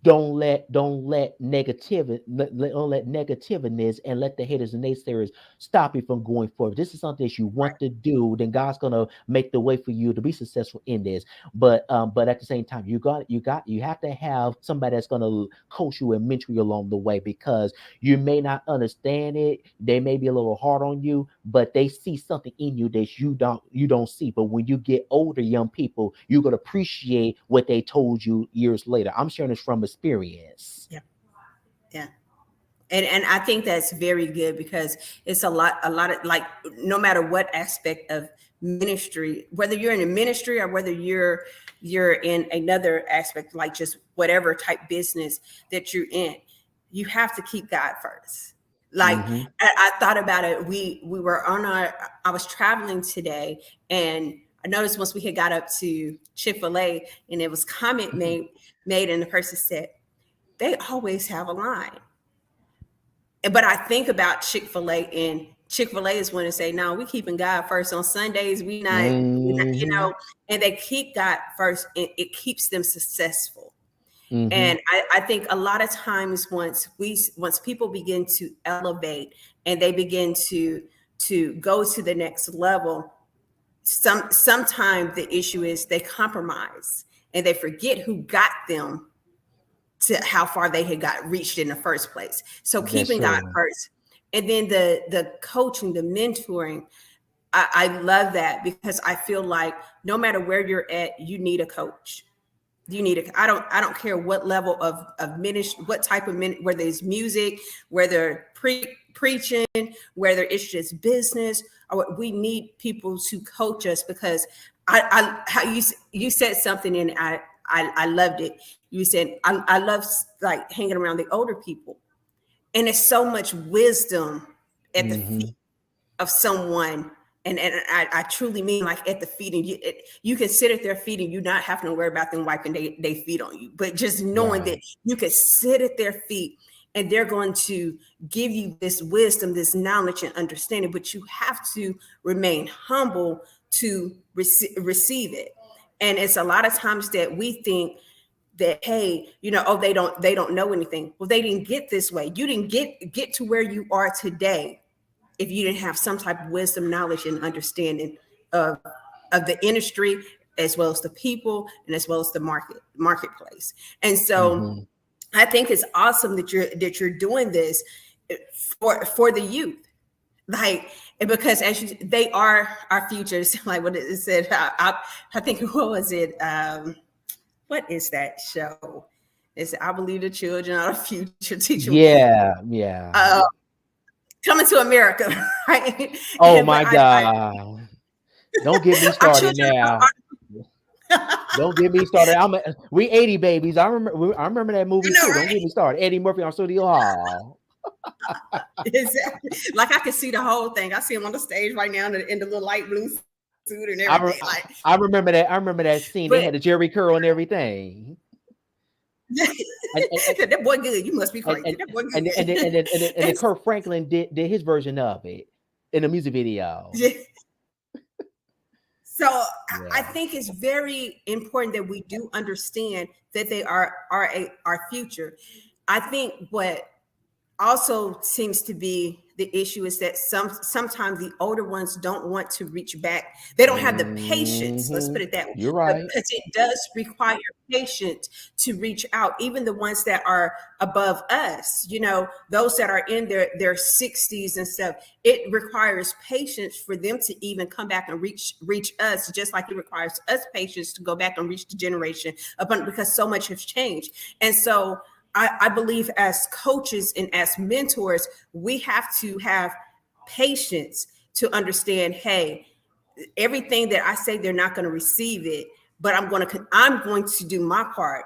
don't let negativity don't let negativeness and let the haters and naysayers stop you from going forward. This is something that you want to do, then God's gonna make the way for you to be successful in this. But at the same time, you have to have somebody that's gonna coach you and mentor you along the way, because you may not understand it. They may be a little hard on you, but they see something in you that you don't see. But when you get older, young people, you're gonna appreciate what they told you years later. I'm sharing this from experience. Yeah. Yeah. And I think that's very good, because it's a lot of, like, no matter what aspect of ministry, whether you're in a ministry or whether you're in another aspect, like just whatever type business that you're in, you have to keep God first. Like, Hmm. I thought about it. We were I was traveling today, and I noticed once we had got up to Chick-fil-A, and it was comment made, and the person said, they always have a line. But I think about Chick-fil-A, and Chick-fil-A is when they say, no, we keeping God first on Sundays. Hmm. And they keep God first, and it keeps them successful. Hmm. And I think a lot of times once people begin to elevate and they begin to go to the next level, sometimes the issue is they compromise and they forget who got them to how far they had got reached in the first place. So That's keeping God true. first. And then the coaching, the mentoring, I love that, because I feel like no matter where you're at, you need a coach. You need a, I don't care what level of ministry, what type of whether it's music, whether preaching, whether it's just business, or what, we need people to coach us, because how you said something, and I loved it. You said, I love, like, hanging around the older people, and there's so much wisdom at the Hmm. feet of someone. And I truly mean, like, at the feet, and you can sit at their feet and you not having to worry about them wiping they feet on you, but just knowing that Right. you can sit at their feet and they're going to give you this wisdom, this knowledge and understanding, but you have to remain humble to receive it. And it's a lot of times that we think that, hey, oh, they don't know anything. Well, they didn't get this way. You didn't get to where you are today if you didn't have some type of wisdom, knowledge, and understanding of the industry, as well as the people, and as well as the marketplace. And so Hmm. I think it's awesome that you're doing this for the youth. Like, and because they are our futures. Like what it said, I think, what was it? What is that show? It's, I believe the children are the future. Teach them. Yeah, yeah. Uh, Coming to America, right? Oh But my God. Don't get me our started children now. Don't get me started. We 80 babies. I remember that I movie know, too. Don't right? get me started. Eddie Murphy on Studio Hall. Exactly. Like, I can see the whole thing. I see him on the stage right now in the little light blue suit and I, re- everything. Like, I remember that. I remember that scene. They but had the Jerry curl and everything. And and that boy good. You must be and crazy. and That boy and good. and then and then Kurt Franklin did his version of it in the music video. And so I Yeah. think it's very important that we do understand that they are our future. I think what also seems to be the issue is that sometimes the older ones don't want to reach back. They don't have the patience, let's put Hmm. it that way, You're right. because it does require patience to reach out. Even the ones that are above us, those that are in their 60s and stuff, it requires patience for them to even come back and reach us, just like it requires us patience to go back and reach the generation upon, because so much has changed. And so I believe, as coaches and as mentors, we have to have patience to understand, hey, everything that I say, they're not going to receive it, but I'm going to do my part.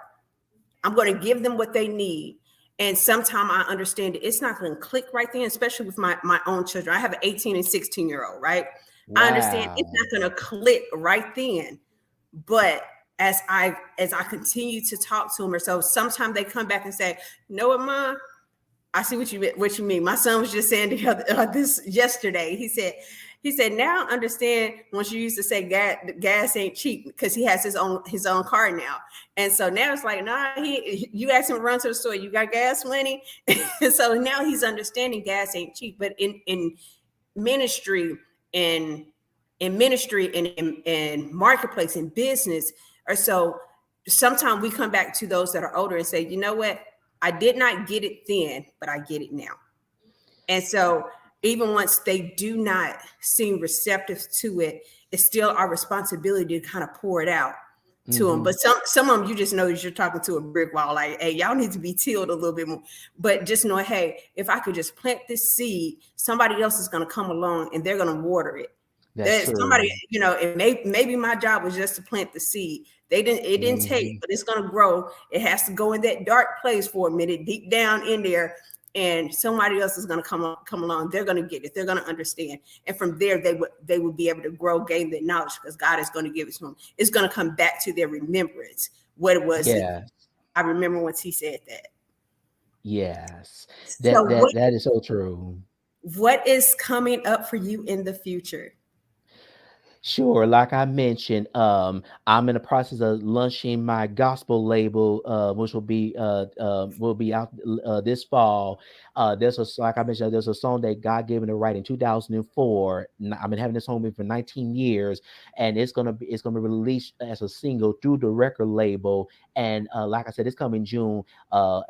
I'm going to give them what they need. And sometimes I understand that it's not going to click right then, especially with my own children. I have an 18 and 16-year-old, right? I understand it's Wow. not going to click right then, but as I continue to talk to them, or so sometimes they come back and say, "You know what, Mom? I see what you mean. My son was just saying this yesterday. He said, He said, now I understand once you used to say gas ain't cheap because he has his own car now. And so now it's like, nah, you ask him to run to the store, you got gas money. And so now he's understanding gas ain't cheap. But in ministry and in marketplace and business, or so sometimes we come back to those that are older and say, you know what, I did not get it then, but I get it now. And so even once they do not seem receptive to it, it's still our responsibility to kind of pour it out to them. But some of them, you just know that you're talking to a brick wall. Like, hey, y'all need to be tilled a little bit more. But just know, hey, if I could just plant this seed, somebody else is going to come along and they're going to water it. That's true. Somebody, and maybe my job was just to plant the seed. It didn't take, but it's going to grow. It has to go in that dark place for a minute, deep down in there. And somebody else is going to come along. They're going to get it. They're going to understand. And from there, they would be able to grow, gain that knowledge because God is going to give it to them. It's going to come back to their remembrance. What it was. Yeah. I remember once he said that. Yes. So That is so true. What is coming up for you in the future? Sure. Like I mentioned, I'm in the process of launching my gospel label, which will be out this fall. Like I mentioned, there's a song that God gave me to write in 2004. I've been having this song for 19 years, and it's gonna be released as a single through the record label. And like I said, it's coming June. A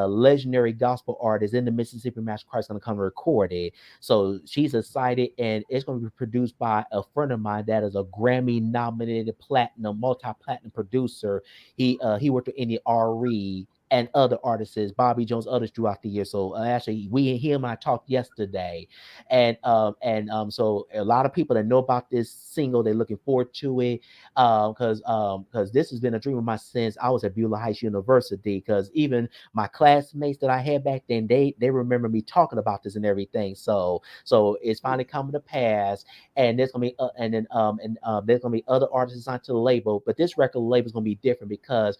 legendary gospel artist in the Mississippi Mass Choir is gonna come record it. So she's excited, and it's gonna be produced by a friend of mine that is a Grammy-nominated multi-platinum producer. He worked with Indy RE and other artists, Bobby Jones, others throughout the year. So actually, him and I talked yesterday, and so a lot of people that know about this single, they're looking forward to it, because this has been a dream of mine since I was at Beulah Heights University. Because even my classmates that I had back then, they remember me talking about this and everything. So it's finally coming to pass, and there's gonna be there's gonna be other artists assigned to the label, but this record label is gonna be different because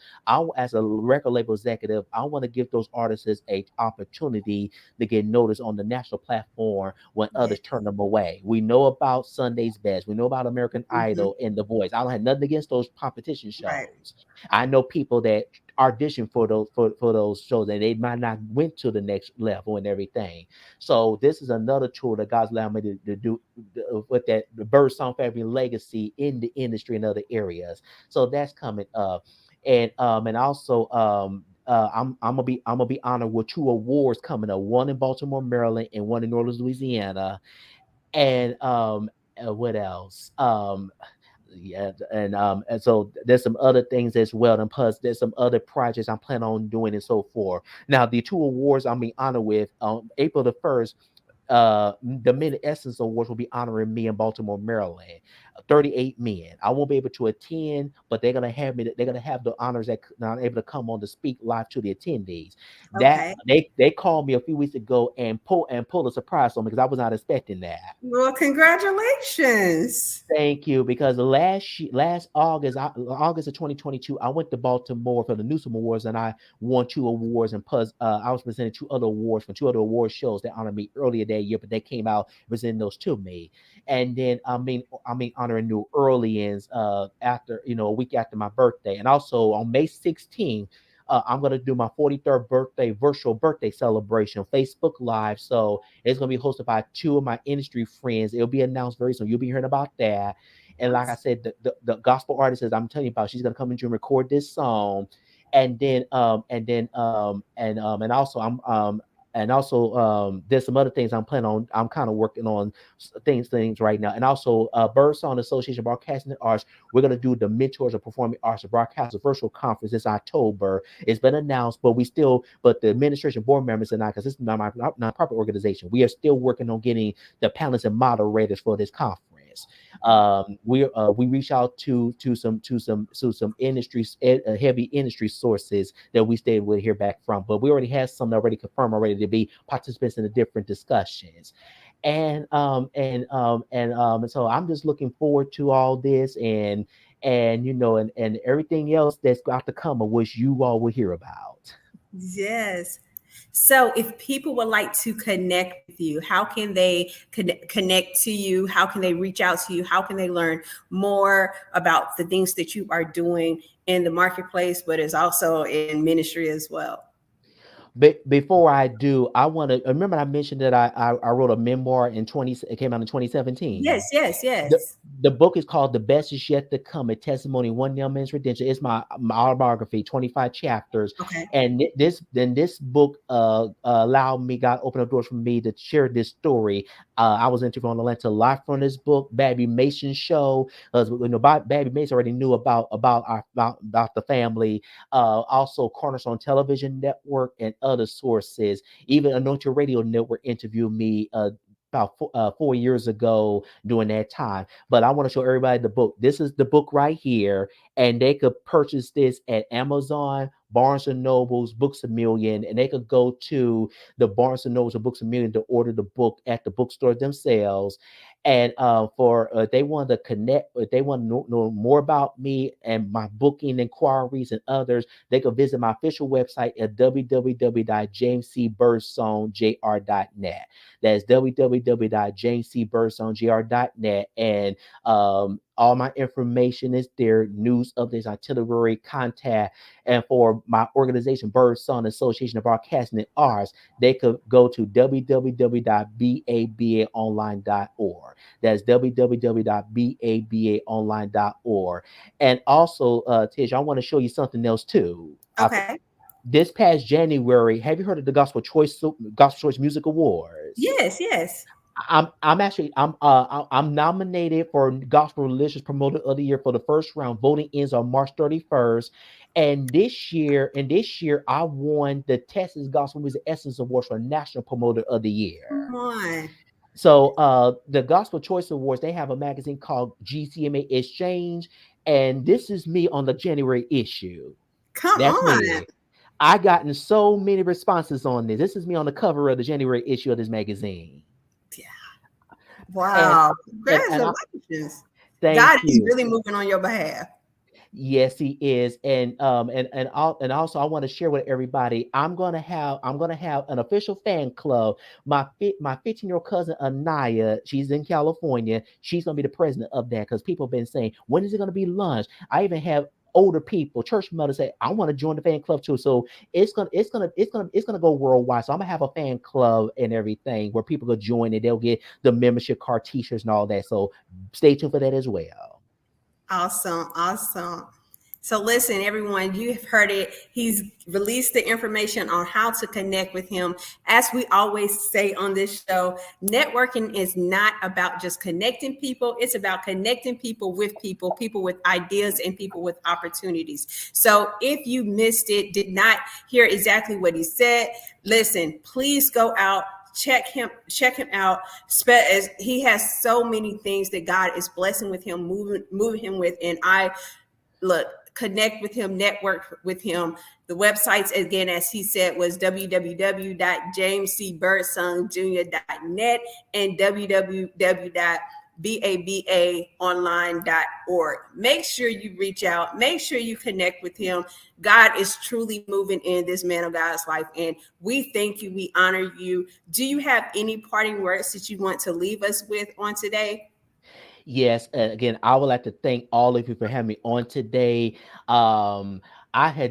as a record label executive, I want to give those artists a opportunity to get noticed on the national platform when others turn them away. We know about Sunday's Best, we know about American Idol and The Voice. I don't have nothing against those competition shows. Right. I know people that audition for those shows and they might not went to the next level and everything. So this is another tool that God's allowed me to do with the Birdsong Fervently legacy in the industry and other areas. So that's coming up. And also I'm gonna be honored with 2 awards coming up, one in Baltimore, Maryland, and one in New Orleans, Louisiana. And what else? And so there's some other things as well, and plus there's some other projects I'm planning on doing and so forth. Now the 2 awards I'm being honored with on April the 1st. The Men Essence Awards will be honoring me in Baltimore, Maryland. 38 men. I won't be able to attend, but they're gonna have me. They're gonna have the honors that I'm able to come on to speak live to the attendees. That they called me a few weeks ago and pull a surprise on me because I was not expecting that. Well, congratulations! Thank you. Because last August of 2022, I went to Baltimore for the Newsom Awards and I won 2 awards, and plus I was presented 2 other awards from 2 other award shows that honored me earlier that year, but they came out presenting those to me. And then I mean honoring New Orleans after a week after my birthday, and also on May 16th. I'm going to do my 43rd virtual birthday celebration on Facebook Live. So it's going to be hosted by 2 of my industry friends. It'll be announced very soon. You'll be hearing about that. And like I said, the gospel artist I'm telling you about, she's going to come in and record this song. And then there's some other things I'm planning on. I'm kind of working on things right now. And also Birdsong Association of Broadcasting Arts, we're going to do the Mentors of Performing Arts and Broadcasters virtual conference this October. It's been announced, but the administration board members and I, because this is not my nonprofit organization, we are still working on getting the panelists and moderators for this conference. We reach out to some industries, heavy industry sources that we stayed with hear back from, but we already have some already confirmed already to be participants in the different discussions. And so I'm just looking forward to all this and everything else that's got to come, of which you all will hear about. Yes. So, if people would like to connect with you, how can they connect to you? How can they reach out to you? How can they learn more about the things that you are doing in the marketplace, but is also in ministry as well? Before I do, I want to remember I mentioned that I wrote a memoir in 20, it came out in Yes, 2017. yes, the yes. the book is called The Best Is Yet to Come, a testimony of one young man's redemption. It's my autobiography, 25 chapters. Okay. And this book allowed me, God opened up doors for me to share this story. I was interviewed on Atlanta Live from this book, Babby Mason show. Babby Mason already knew about the family. Also Cornerstone Television Network and other sources. Even Anointed Radio Network interviewed me about 4 years ago during that time. But I want to show everybody the book. This is the book right here, and they could purchase this at Amazon, Barnes and Nobles, Books a Million, and they could go to the Barnes and Nobles or Books a Million to order the book at the bookstore themselves. And for they want to connect, if they want to know more about me and my booking inquiries and others, they could visit my official website at www.jamescbirdsongjr.net. That's www.jamescbirdsongjr.net. And all my information is there, news updates, itinerary, contact. And for my organization, Birdsong Association of Broadcasting and Arts, they could go to www.babaonline.org. That's www.babaonline.org. And also, Tish, I want to show you something else too. Okay. This past January, have you heard of the Gospel Choice Music Awards? Yes, yes. I'm nominated for Gospel Religious Promoter of the Year for the first round. Voting ends on March 31st. And this year I won the Texas Gospel Music Essence Awards for National Promoter of the Come Year. on. So the Gospel Choice Awards, they have a magazine called GCMA Exchange, and this is me on the January issue. Come That's on. me. I gotten so many responses on this. This is me on the cover of the January issue of this magazine. And Wow. and I Congratulations. God thank is you. really moving on your behalf. Yes, he is. And also I want to share with everybody. I'm gonna have an official fan club. My 15-year-old cousin Anaya, she's in California. She's gonna be the president of that because people have been saying, when is it gonna be lunch? I even have older people, church mothers say, I want to join the fan club too. So it's gonna go worldwide. So I'm gonna have a fan club and everything where people could join and they'll get the membership card, t-shirts, and all that. So stay tuned for that as well. Awesome. Awesome. So, listen, everyone, you have heard it. He's released the information on how to connect with him. As we always say on this show, networking is not about just connecting people, it's about connecting people, people with ideas, and people with opportunities. So, if you missed it, did not hear exactly what he said, listen, please go out. Check him out. As he has so many things that God is blessing with him, moving him with. And I look, connect with him, network with him. The websites, again, as he said, was www.jamescbirdsongjr.net and www.babaonline.org. Make sure you reach out. Make sure you connect with him. God is truly moving in this man of God's life, and we thank you. We honor you. Do you have any parting words that you want to leave us with on today? Yes, and again, I would like to thank all of you for having me on today. Um, I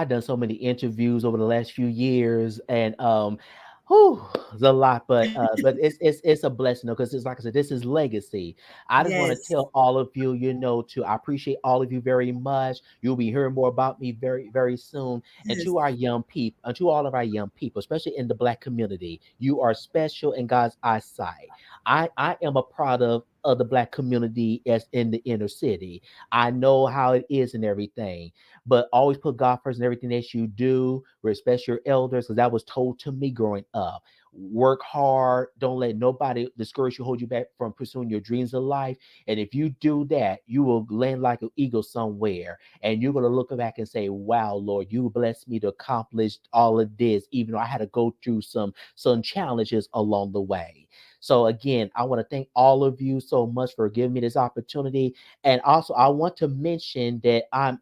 done so many interviews over the last few years, and it's a lot, but it's a blessing because it's like I said, this is legacy. I just want to Yes. tell all of you, to I appreciate all of you very much. You'll be hearing more about me very very soon. And Yes. to our young people, and to all of our young people, especially in the Black community, you are special in God's eyesight. I am a product of the Black community as in the inner city. I know how it is and everything, but always put God first in everything that you do. Respect your elders, because that was told to me growing up. Work hard. Don't let nobody discourage you, hold you back from pursuing your dreams of life. And if you do that, you will land like an eagle somewhere. And you're going to look back and say, wow, Lord, you blessed me to accomplish all of this, even though I had to go through some challenges along the way. So again, I want to thank all of you so much for giving me this opportunity. And also, I want to mention that I'm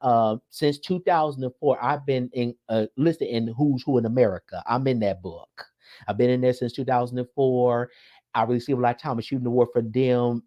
since 2004, I've been in listed in Who's Who in America. I'm in that book. I've been in there since 2004. I received a Lifetime Achievement Award for them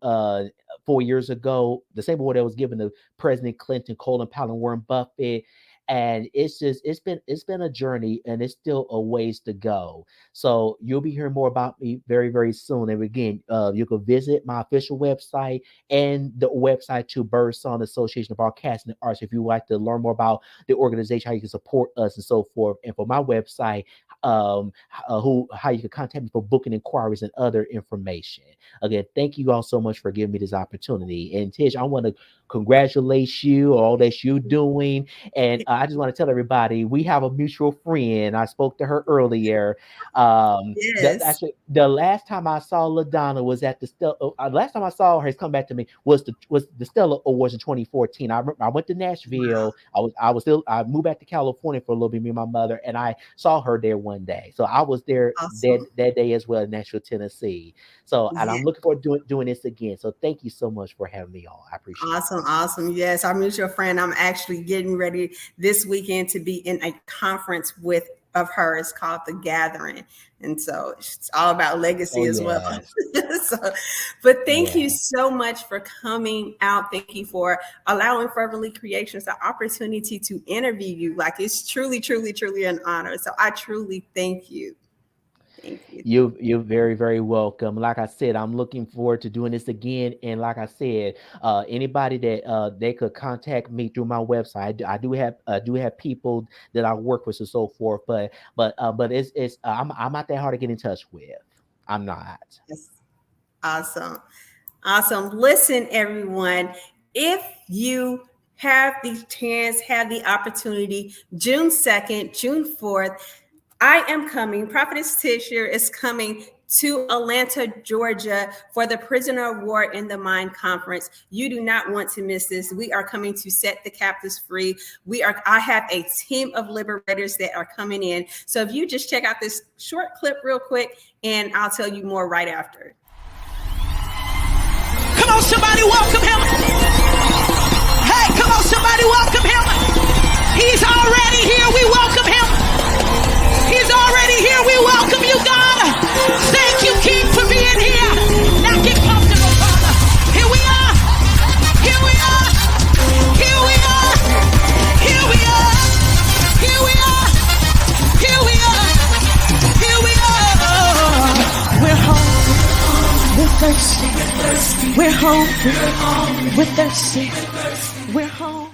4 years ago. The same award that was given to President Clinton, Colin Powell, and Warren Buffett. And it's been a journey, and it's still a ways to go. So you'll be hearing more about me very, very soon. And again, you can visit my official website and the website to Birdsong Association of Broadcasting and Arts if you would like to learn more about the organization, how you can support us, and so forth. And for my website, how you can contact me for booking inquiries and other information. Again, thank you all so much for giving me this opportunity. And Tish, I want to congratulate you on all that you're doing. And I just want to tell everybody we have a mutual friend. I spoke to her earlier. That Yes. actually the last time I saw LaDonna was at the Stella. Last time I saw her, has come back to me, was the Stella Awards in 2014. I remember I went to Nashville. I moved back to California for a little bit, me and my mother, and I saw her there one day. So I was there Awesome. that day as well in Nashville, Tennessee. So and Yeah. I'm looking forward to doing this again. So thank you so much for having me on. I appreciate it. Awesome, awesome. Yes, our mutual friend. I'm actually getting ready this weekend to be in a conference of hers called The Gathering. And so it's all about legacy Oh as well. yes, so, but thank you yeah. so much for coming out. Thank you for allowing Fervently Creations the opportunity to interview you. Like it's truly, truly, truly an honor. So I truly thank you. Thank you. You're very, very welcome. Like I said, I'm looking forward to doing this again. And like I said, anybody that they could contact me through my website. I do have people that I work with and so forth. But it's I'm not that hard to get in touch with. I'm not. Yes. Awesome. Awesome. Listen, everyone, if you have the chance, have the opportunity, June 2nd, June 4th, I am coming. Prophetess Tish here is coming to Atlanta, Georgia for the Prisoner of War in the Mind Conference. You do not want to miss this. We are coming to set the captives free. I have a team of liberators that are coming in. So if you just check out this short clip real quick, and I'll tell you more right after. Come on, somebody welcome him. Hey, come on, somebody welcome him. He's already here. We welcome him. He's already here. We welcome you, God. Thank you, King, for being here. Now get comfortable, Father. Here we are. Here we are. Here we are. Here we are. Here we are. Here we are. Here we are. We're home. We're thirsty. We're home. We're thirsty. We're home.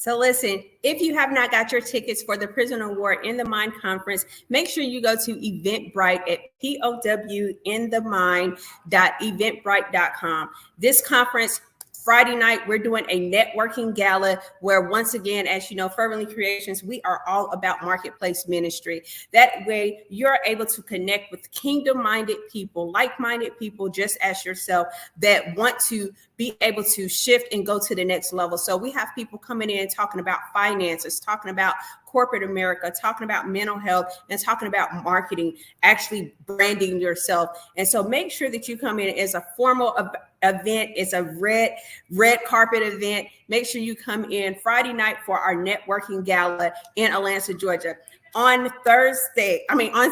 So listen, if you have not got your tickets for the Prisoner of War in the Mind Conference, make sure you go to Eventbrite at powinthemind.eventbrite.com. This conference, Friday night, we're doing a networking gala where, once again, as you know, Fervently Creations, we are all about marketplace ministry. That way, you're able to connect with kingdom-minded people, like-minded people, just as yourself, that want to be able to shift and go to the next level. So we have people coming in talking about finances, talking about corporate America, talking about mental health, and talking about marketing, actually branding yourself. And so make sure that you come in as a formal event. It's a red carpet event. Make sure you come in Friday night for our networking gala in Atlanta, Georgia. On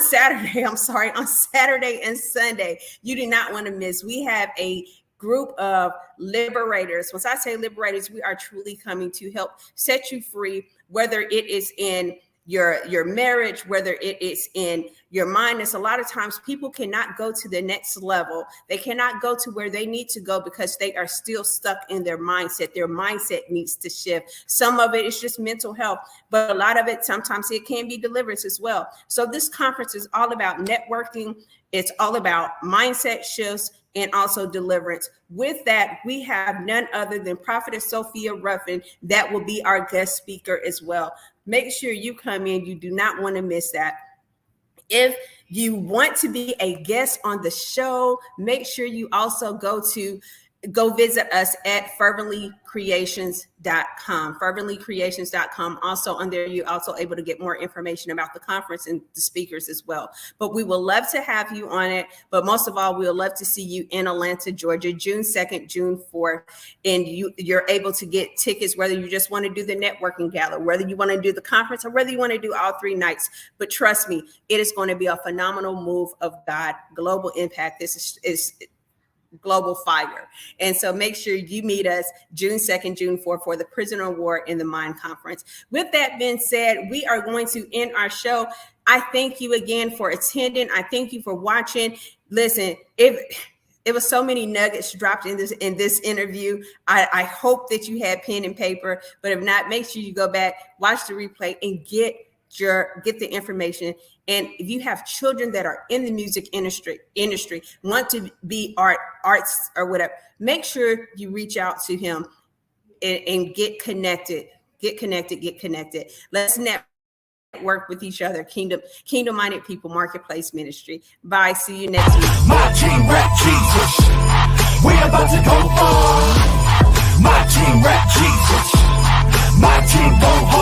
Saturday and Sunday, you do not want to miss. We have a group of liberators. Once I say liberators, we are truly coming to help set you free, whether it is in your marriage, whether it is in your mind. It's a lot of times people cannot go to the next level. They cannot go to where they need to go because they are still stuck in their mindset. Their mindset needs to shift. Some of it is just mental health, but a lot of it, sometimes it can be deliverance as well. So this conference is all about networking. It's all about mindset shifts and also deliverance. With that, we have none other than Prophetess Sophia Ruffin that will be our guest speaker as well. Make sure you come in. You do not want to miss that. If you want to be a guest on the show, make sure you also go to go visit us at ferventlycreations.com. Ferventlycreations.com. Also on there, you're also able to get more information about the conference and the speakers as well. But we would love to have you on it. But most of all, we would love to see you in Atlanta, Georgia, June 2nd, June 4th. And you're able to get tickets, whether you just want to do the networking gala, whether you want to do the conference, or whether you want to do all 3 nights. But trust me, it is going to be a phenomenal move of God, global impact. This is global fire. And so make sure you meet us June 2nd, June 4th for the Prisoner of War in the Mind Conference. With that being said, we are going to end our show. I thank you again for attending. I thank you for watching. Listen, it was so many nuggets dropped in this interview. I hope that you had pen and paper, but if not, make sure you go back, watch the replay, and get the information. And if you have children that are in the music industry, want to be arts or whatever, make sure you reach out to him and get connected. Let's network with each other. Kingdom-minded people, marketplace ministry. Bye. See you next week. My team rap Jesus. We about to go far. My team rap Jesus. My team go hard.